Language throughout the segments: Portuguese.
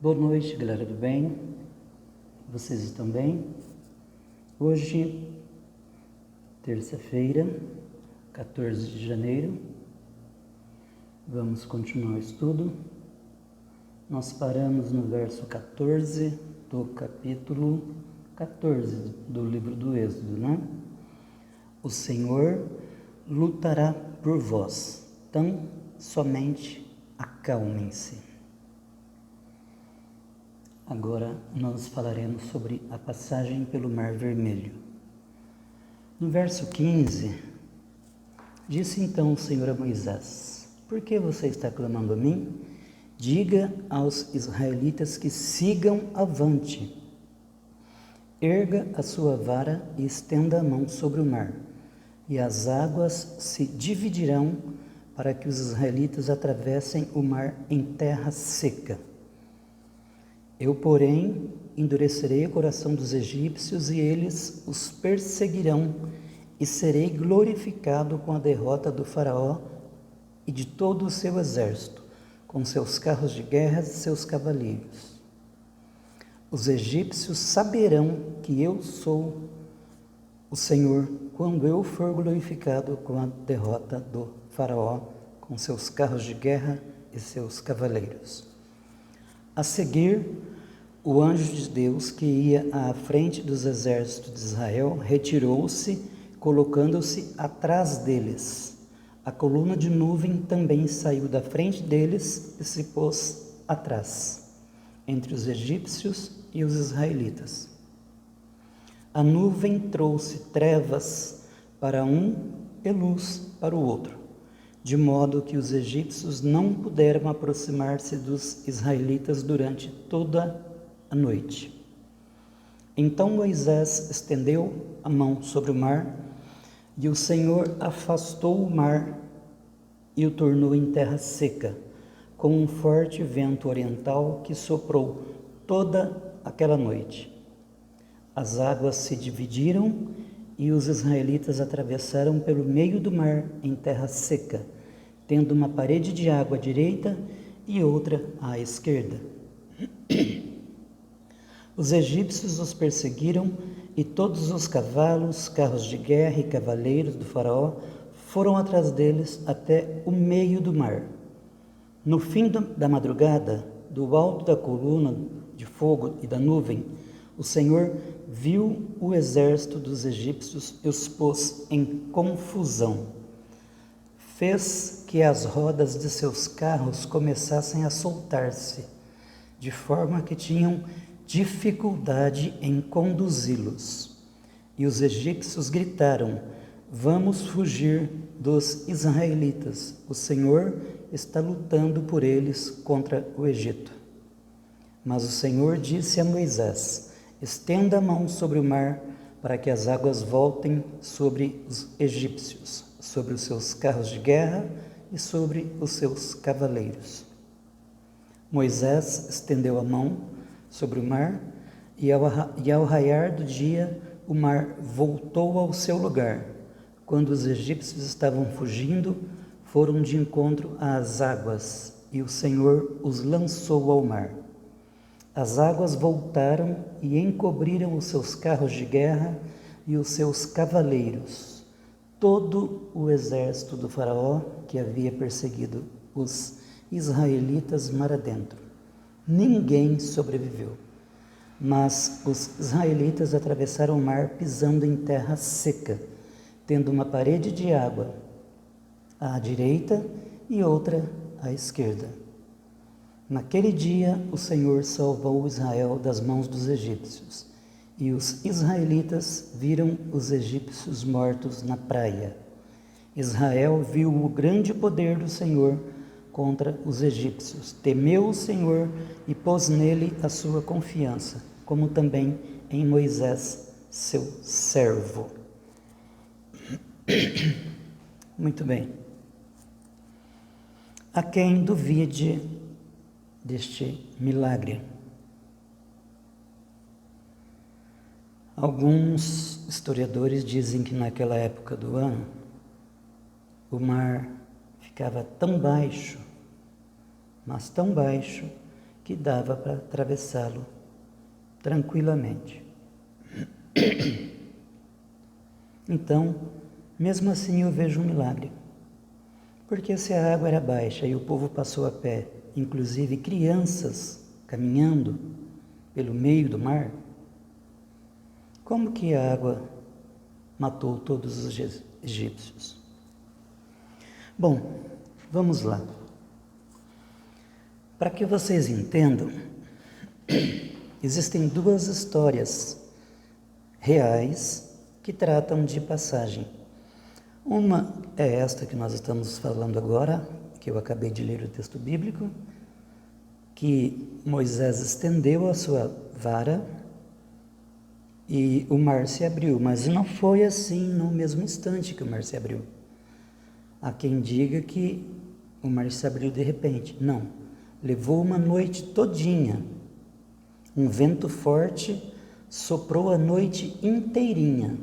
Boa noite, galera do bem. Vocês estão bem? Hoje, terça-feira, 14 de janeiro, vamos continuar o estudo. Nós paramos no verso 14 do capítulo 14 do livro do Êxodo, né? O Senhor lutará por vós, tão somente acalmem-se. Agora nós falaremos sobre a passagem pelo Mar Vermelho. No verso 15, disse então o Senhor a Moisés: Por que você está clamando a mim? Diga aos israelitas que sigam avante. Erga a sua vara e estenda a mão sobre o mar, e as águas se dividirão para que os israelitas atravessem o mar em terra seca. Eu, porém, endurecerei o coração dos egípcios e eles os perseguirão, e serei glorificado com a derrota do faraó e de todo o seu exército, com seus carros de guerra e seus cavaleiros. Os egípcios saberão que eu sou o Senhor quando eu for glorificado com a derrota do faraó, com seus carros de guerra e seus cavaleiros. A seguir, o anjo de Deus, que ia à frente dos exércitos de Israel, retirou-se, colocando-se atrás deles. A coluna de nuvem também saiu da frente deles e se pôs atrás, entre os egípcios e os israelitas. A nuvem trouxe trevas para um e luz para o outro, de modo que os egípcios não puderam aproximar-se dos israelitas durante toda a noite. Então Moisés estendeu a mão sobre o mar, e o Senhor afastou o mar e o tornou em terra seca, com um forte vento oriental que soprou toda aquela noite. As águas se dividiram e os israelitas atravessaram pelo meio do mar em terra seca, tendo uma parede de água à direita e outra à esquerda. Os egípcios os perseguiram e todos os cavalos, carros de guerra e cavaleiros do faraó foram atrás deles até o meio do mar. No fim da madrugada, do alto da coluna de fogo e da nuvem, o Senhor viu o exército dos egípcios e os pôs em confusão. Fez que as rodas de seus carros começassem a soltar-se, de forma que tinham dificuldade em conduzi-los. E os egípcios gritaram: Vamos fugir dos israelitas. O Senhor está lutando por eles contra o Egito. Mas o Senhor disse a Moisés: Estenda a mão sobre o mar, para que as águas voltem sobre os egípcios, sobre os seus carros de guerra e sobre os seus cavaleiros. Moisés estendeu a mão sobre o mar, e ao raiar do dia, o mar voltou ao seu lugar. Quando os egípcios estavam fugindo, foram de encontro às águas, e o Senhor os lançou ao mar. As águas voltaram e encobriram os seus carros de guerra e os seus cavaleiros, todo o exército do faraó que havia perseguido os israelitas mar adentro. Ninguém sobreviveu, mas os israelitas atravessaram o mar pisando em terra seca, tendo uma parede de água à direita e outra à esquerda. Naquele dia, o Senhor salvou Israel das mãos dos egípcios, e os israelitas viram os egípcios mortos na praia. Israel viu o grande poder do Senhor contra os egípcios, temeu o Senhor e pôs nele a sua confiança, como também em Moisés, seu servo. Muito bem. Há quem duvide deste milagre. Alguns historiadores dizem que naquela época do ano, o mar ficava tão baixo, mas tão baixo, que dava para atravessá-lo tranquilamente. Então, mesmo assim eu vejo um milagre. Porque se a água era baixa e o povo passou a pé, inclusive crianças caminhando pelo meio do mar, como que a água matou todos os egípcios? Bom, vamos lá. Para que vocês entendam, existem duas histórias reais que tratam de passagem. Uma é esta que nós estamos falando agora, que eu acabei de ler o texto bíblico, que Moisés estendeu a sua vara e o mar se abriu, mas não foi assim no mesmo instante que o mar se abriu. Há quem diga que o mar se abriu de repente. Não, levou uma noite todinha. Um vento forte soprou a noite inteirinha,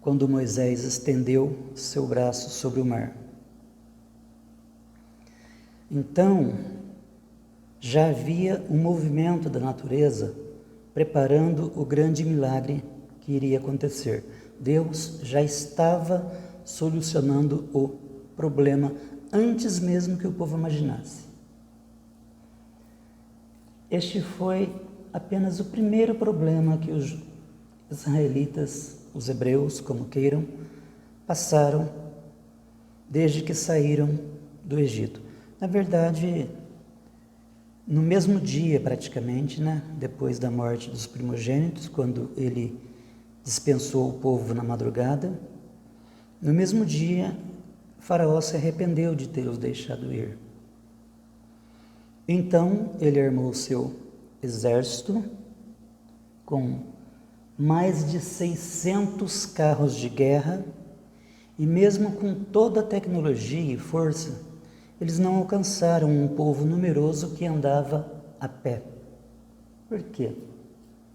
quando Moisés estendeu seu braço sobre o mar. Então, já havia um movimento da natureza preparando o grande milagre que iria acontecer. Deus já estava solucionando o problema antes mesmo que o povo imaginasse. Este foi apenas o primeiro problema que os israelitas, os hebreus, como queiram, passaram desde que saíram do Egito. Na verdade, no mesmo dia praticamente, depois da morte dos primogênitos, quando ele dispensou o povo na madrugada, no mesmo dia, Faraó se arrependeu de tê-los deixado ir. Então, ele armou seu exército com mais de 600 carros de guerra e mesmo com toda a tecnologia e força, eles não alcançaram um povo numeroso que andava a pé. Por quê?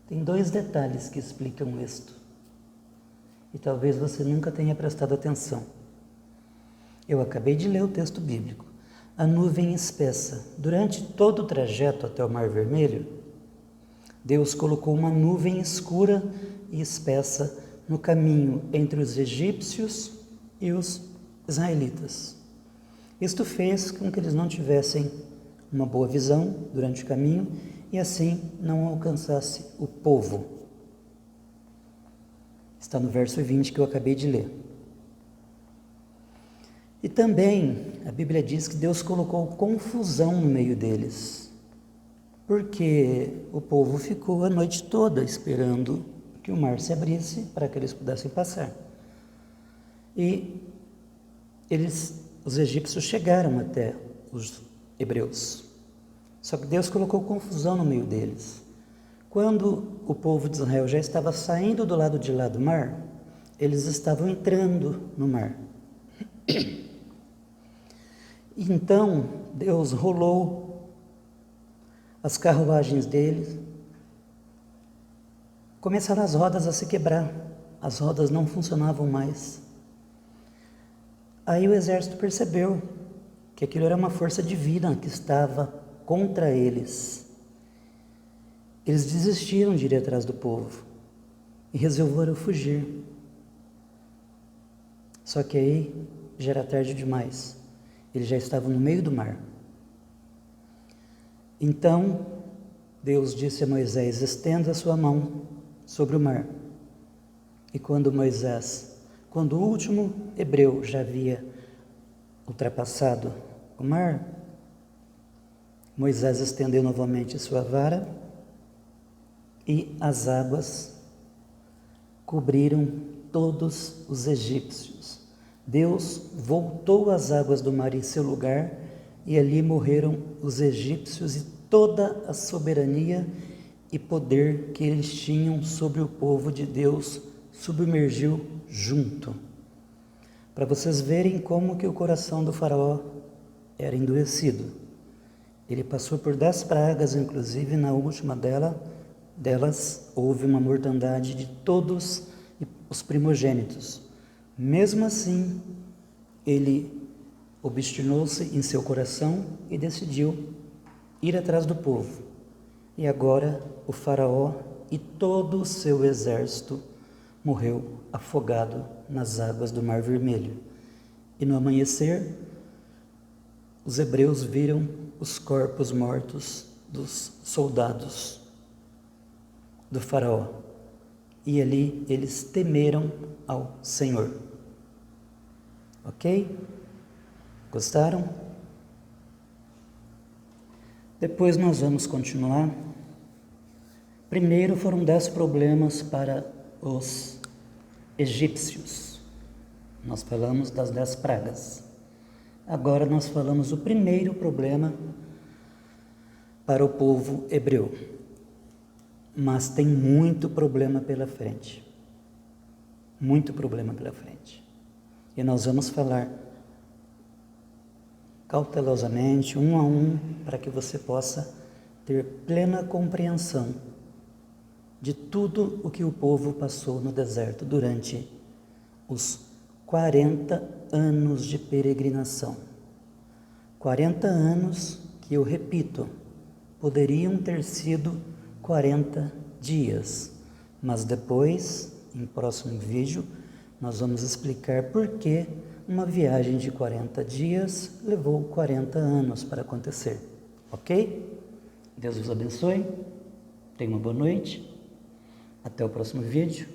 Tem dois detalhes que explicam isto. E talvez você nunca tenha prestado atenção. Eu acabei de ler o texto bíblico. A nuvem espessa. Durante todo o trajeto até o Mar Vermelho, Deus colocou uma nuvem escura e espessa no caminho entre os egípcios e os israelitas. Isto fez com que eles não tivessem uma boa visão durante o caminho e assim não alcançasse o povo. Está no verso 20 que eu acabei de ler. E também a Bíblia diz que Deus colocou confusão no meio deles, porque o povo ficou a noite toda esperando que o mar se abrisse para que eles pudessem passar. E os egípcios chegaram até os hebreus. Só que Deus colocou confusão no meio deles. Quando o povo de Israel já estava saindo do lado de lá do mar, eles estavam entrando no mar. Então, Deus rolou as carruagens deles, começaram as rodas a se quebrar, as rodas não funcionavam mais. Aí o exército percebeu que aquilo era uma força divina que estava contra eles. Eles desistiram de ir atrás do povo e resolveram fugir. Só que aí já era tarde demais. Eles já estavam no meio do mar. Então, Deus disse a Moisés: estenda a sua mão sobre o mar. E quando o último hebreu já havia ultrapassado o mar, Moisés estendeu novamente sua vara e as águas cobriram todos os egípcios. Deus voltou as águas do mar em seu lugar e ali morreram os egípcios e toda a soberania e poder que eles tinham sobre o povo de Deus submergiu junto. Para vocês verem como que o coração do faraó era endurecido. Ele passou por 10 pragas, inclusive na última delas houve uma mortandade de todos os primogênitos. Mesmo assim, ele obstinou-se em seu coração e decidiu ir atrás do povo. E agora o faraó e todo o seu exército morreu afogado nas águas do Mar Vermelho. E no amanhecer, os hebreus viram os corpos mortos dos soldados do faraó. E ali eles temeram ao Senhor. Ok? Gostaram? Depois nós vamos continuar. Primeiro foram 10 problemas para os egípcios. Nós falamos das 10 pragas. Agora nós falamos o primeiro problema para o povo hebreu. Mas tem muito problema pela frente. Muito problema pela frente. E nós vamos falar cautelosamente, um a um, para que você possa ter plena compreensão de tudo o que o povo passou no deserto durante os 40 anos de peregrinação. 40 anos que, eu repito, poderiam ter sido 40 dias, mas depois, em próximo vídeo, nós vamos explicar por que uma viagem de 40 dias levou 40 anos para acontecer, ok? Deus os abençoe, tenha uma boa noite, até o próximo vídeo.